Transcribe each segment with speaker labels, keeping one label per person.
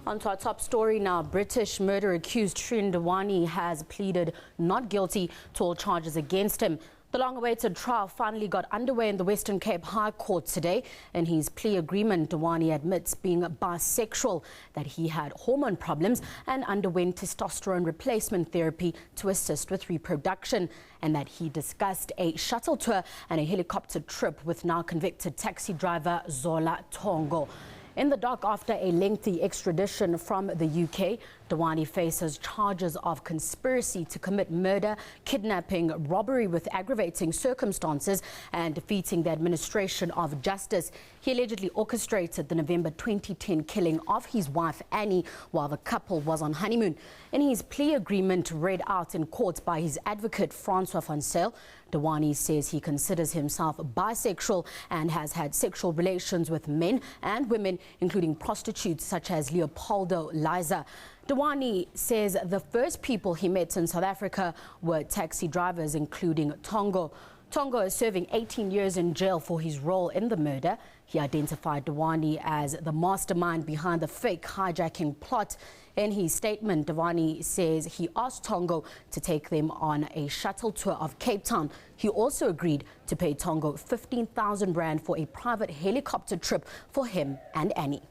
Speaker 1: On to our top story now. British murder accused Dewani has pleaded not guilty to all charges against him. The long-awaited trial finally got underway in the Western Cape High Court today. In his plea agreement, Dewani admits being bisexual, that he had hormone problems and underwent testosterone replacement therapy to assist with reproduction, and that he discussed a shuttle tour and a helicopter trip with now convicted taxi driver Zola Tongo. In the dock after a lengthy extradition from the UK, Dewani faces charges of conspiracy to commit murder, kidnapping, robbery with aggravating circumstances and defeating the administration of justice. He allegedly orchestrated the November 2010 killing of his wife Annie while the couple was on honeymoon. In his plea agreement read out in court by his advocate Francois van Zyl, Dewani says he considers himself bisexual and has had sexual relations with men and women, including prostitutes such as Leopoldo Liza. Dewani says the first people he met in South Africa were taxi drivers, including Tongo. Tongo is serving 18 years in jail for his role in the murder. He identified Dewani as the mastermind behind the fake hijacking plot. In his statement, Dewani says he asked Tongo to take them on a shuttle tour of Cape Town. He also agreed to pay Tongo 15,000 rand for a private helicopter trip for him and Annie.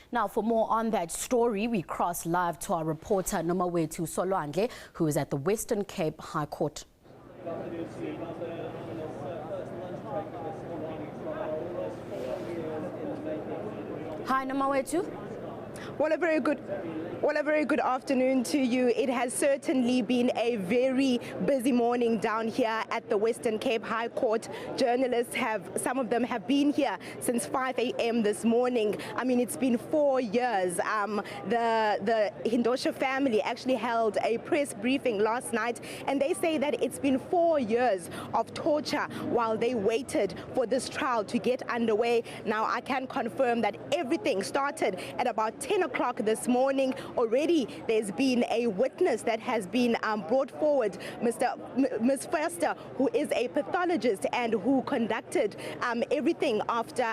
Speaker 1: Now, for more on that story, we cross live to our reporter Nomawethu Solwandle, who is at the Western Cape High Court. Hi, Nomawethu.
Speaker 2: Well, a very good afternoon to you. It has certainly been a very busy morning down here at the Western Cape High Court. Journalists some of them have been here since 5 a.m. this morning. I mean, it's been 4 years. The Hindosha family actually held a press briefing last night, and they say that it's been 4 years of torture while they waited for this trial to get underway. Now, I can confirm that everything started at about 10 o'clock this morning. Already there's been a witness that has been brought forward, Ms. Foster, who is a pathologist and who conducted everything after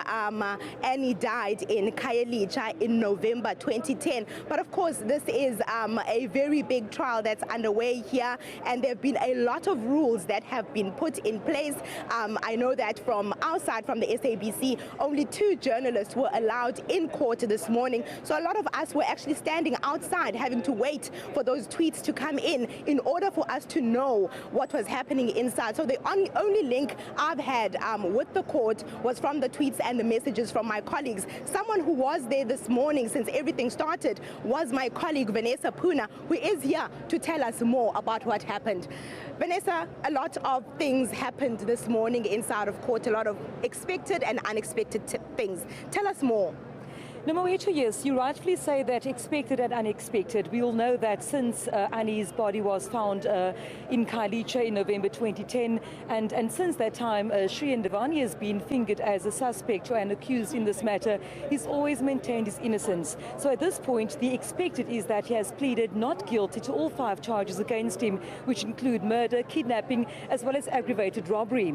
Speaker 2: Annie died in Khayelitsha in November 2010. But of course, this is a very big trial that's underway here, and there have been a lot of rules that have been put in place. I know that from our side, from the SABC, only 2 journalists were allowed in court this morning. So a lot of us were actually standing outside having to wait for those tweets to come in order for us to know what was happening inside. So the only link I've had with the court was from the tweets and the messages from my colleagues. Someone who was there this morning since everything started was my colleague Vanessa Puna, who is here to tell us more about what happened. Vanessa, a lot of things happened this morning inside of court, a lot of expected and unexpected things. Tell us more.
Speaker 3: Nomawethu, yes, you rightfully say that expected and unexpected. We all know that since Annie's body was found in Khayelitsha in November 2010, and since that time, Dewani has been fingered as a suspect and accused in this matter. He's always maintained his innocence. So at this point, the expected is that he has pleaded not guilty to all 5 charges against him, which include murder, kidnapping, as well as aggravated robbery.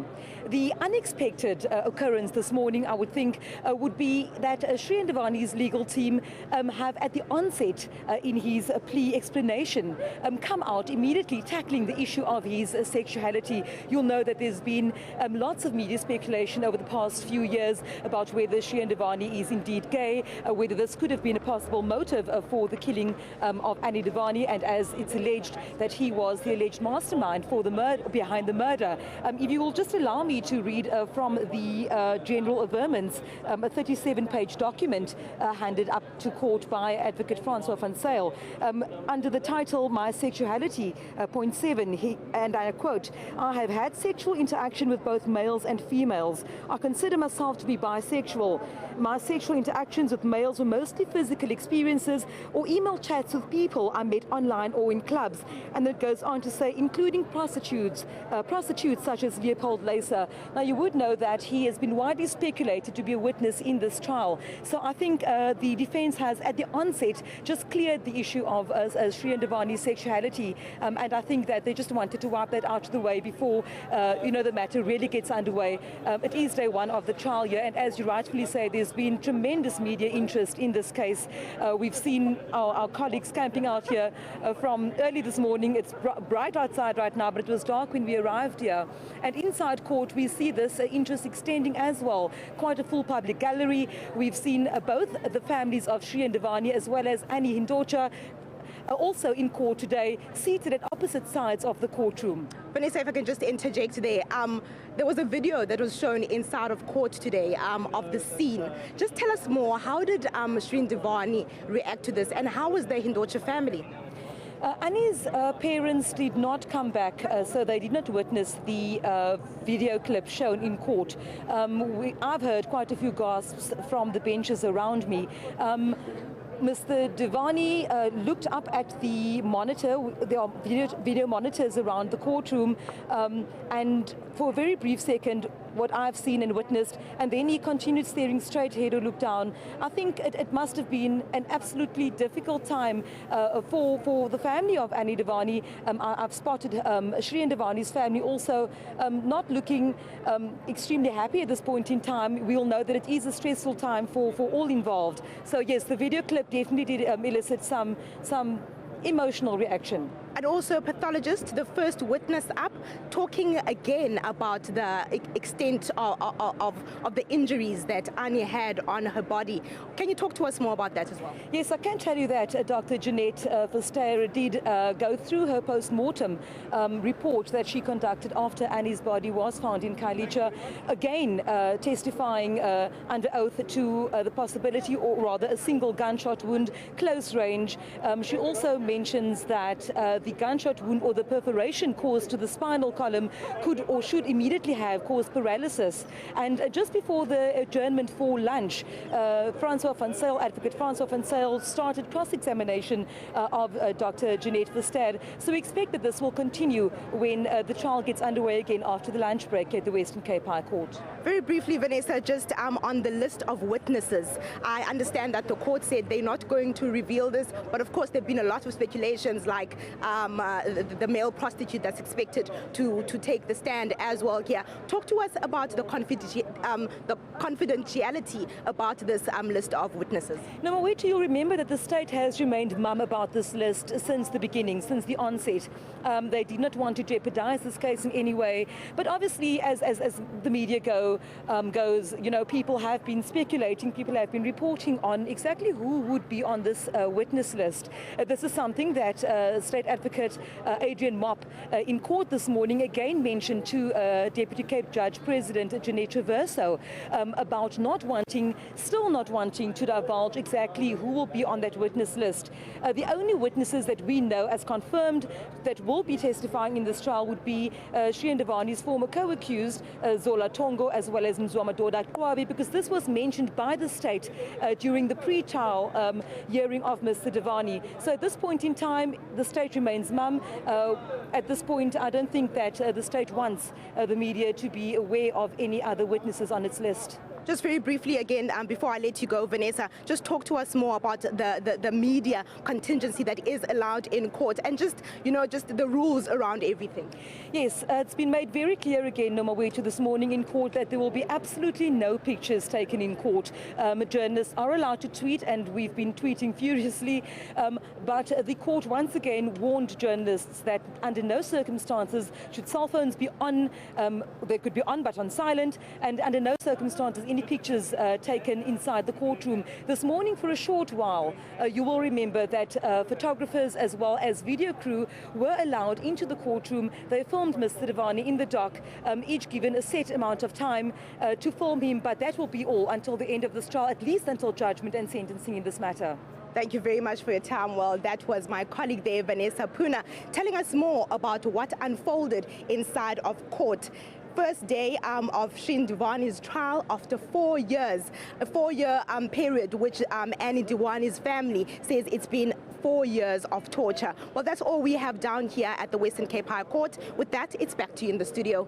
Speaker 3: The unexpected occurrence this morning, I would think, would be that Dewani's legal team have at the onset in his plea explanation come out immediately tackling the issue of his sexuality. You'll know that there's been lots of media speculation over the past few years about whether Dewani is indeed gay, whether this could have been a possible motive for the killing of Annie Dewani, and as it's alleged that he was the alleged mastermind for the behind the murder. If you will just allow me to read from the general averments, a 37-page document handed up to court by advocate Francois van Zyl. Under the title, My Sexuality, point 7, and I quote, "I have had sexual interaction with both males and females. I consider myself to be bisexual. My sexual interactions with males were mostly physical experiences or email chats with people I met online or in clubs." And it goes on to say, including prostitutes such as Leopold Liza. Now, you would know that he has been widely speculated to be a witness in this trial. So I think think the defence has, at the onset, just cleared the issue of Shrien Dewani's sexuality, and I think that they just wanted to wipe that out of the way before, the matter really gets underway. It is day one of the trial here, and as you rightfully say, there's been tremendous media interest in this case. We've seen our colleagues camping out here from early this morning. It's bright outside right now, but it was dark when we arrived here. And inside court, we see this interest extending as well. Quite a full public gallery. We've seen both the families of Shrien Dewani as well as Annie Hindocha also in court today, seated at opposite sides of the courtroom.
Speaker 2: Vanessa, if I can just interject there, there was a video that was shown inside of court today of the scene. Just tell us more, how did Shrien Dewani react to this, and how was the Hindocha family?
Speaker 3: Annie's parents did not come back, so they did not witness the video clip shown in court. I've heard quite a few gasps from the benches around me. Mr. Dewani looked up at the monitor. There are video monitors around the courtroom, and for a very brief second, what I've seen and witnessed, and then he continued staring straight ahead or looked down. I think it must have been an absolutely difficult time for the family of Annie Dewani. I've spotted Shrien Dewani's family also not looking extremely happy at this point in time. We all know that it is a stressful time for all involved. So yes, the video clip definitely did elicit some emotional reaction.
Speaker 2: And also pathologist, the first witness up, talking again about the extent of the injuries that Annie had on her body. Can you talk to us more about that as well?
Speaker 3: Yes, I can tell you that Dr. Jeanette Verster did go through her post-mortem report that she conducted after Annie's body was found in Khayelitsha, again testifying under oath to the possibility, or rather a single gunshot wound, close range. She also mentions that the gunshot wound or the perforation caused to the spinal column could or should immediately have caused paralysis. And just before the adjournment for lunch, Advocate Francois van Zyl started cross-examination of Dr. Jeanette Verster. So we expect that this will continue when the trial gets underway again after the lunch break at the Western Cape High Court.
Speaker 2: Very briefly, Vanessa, just on the list of witnesses, I understand that the court said they're not going to reveal this, but of course there have been a lot of speculations, like the male prostitute that's expected to take the stand as well here. Talk to us about the confidentiality about this list of witnesses.
Speaker 3: Now, wait till you remember that the state has remained mum about this list since the beginning, since the onset. They did not want to jeopardize this case in any way, but obviously as the media goes, people have been speculating, people have been reporting on exactly who would be on this witness list. This is something that State Advocate Adrian Mop in court this morning again mentioned to Deputy Cape Judge President Jeanette Verster about still not wanting to divulge exactly who will be on that witness list. The only witnesses that we know as confirmed that will be testifying in this trial would be Shrien Dewani's former co-accused, Zola Tongo, as well as Mzwama Doda Kwabi, because this was mentioned by the state during the pre-trial hearing of Mr. Dewani. So at this point in time, the state remains mum. At this point, I don't think that the state wants the media to be aware of any other witnesses on its list.
Speaker 2: Just very briefly again, before I let you go, Vanessa, just talk to us more about the media contingency that is allowed in court, and just the rules around everything.
Speaker 3: Yes, it's been made very clear again, Nomawethu, this morning in court that there will be absolutely no pictures taken in court. Journalists are allowed to tweet, and we've been tweeting furiously, but the court once again warned journalists that under no circumstances should cell phones be on, they could be on but on silent, and under no circumstances any pictures taken inside the courtroom. This morning, for a short while, you will remember that photographers as well as video crew were allowed into the courtroom. They filmed Mr. Dewani in the dock, each given a set amount of time to film him, but that will be all until the end of this trial, at least until judgment and sentencing in this matter.
Speaker 2: Thank you very much for your time. Well, that was my colleague there, Vanessa Puna, telling us more about what unfolded inside of court. First day of Shrien Dewani's trial after 4 years, a 4-year period which Annie Dewani's family says it's been 4 years of torture. Well, that's all we have down here at the Western Cape High Court. With that, it's back to you in the studio.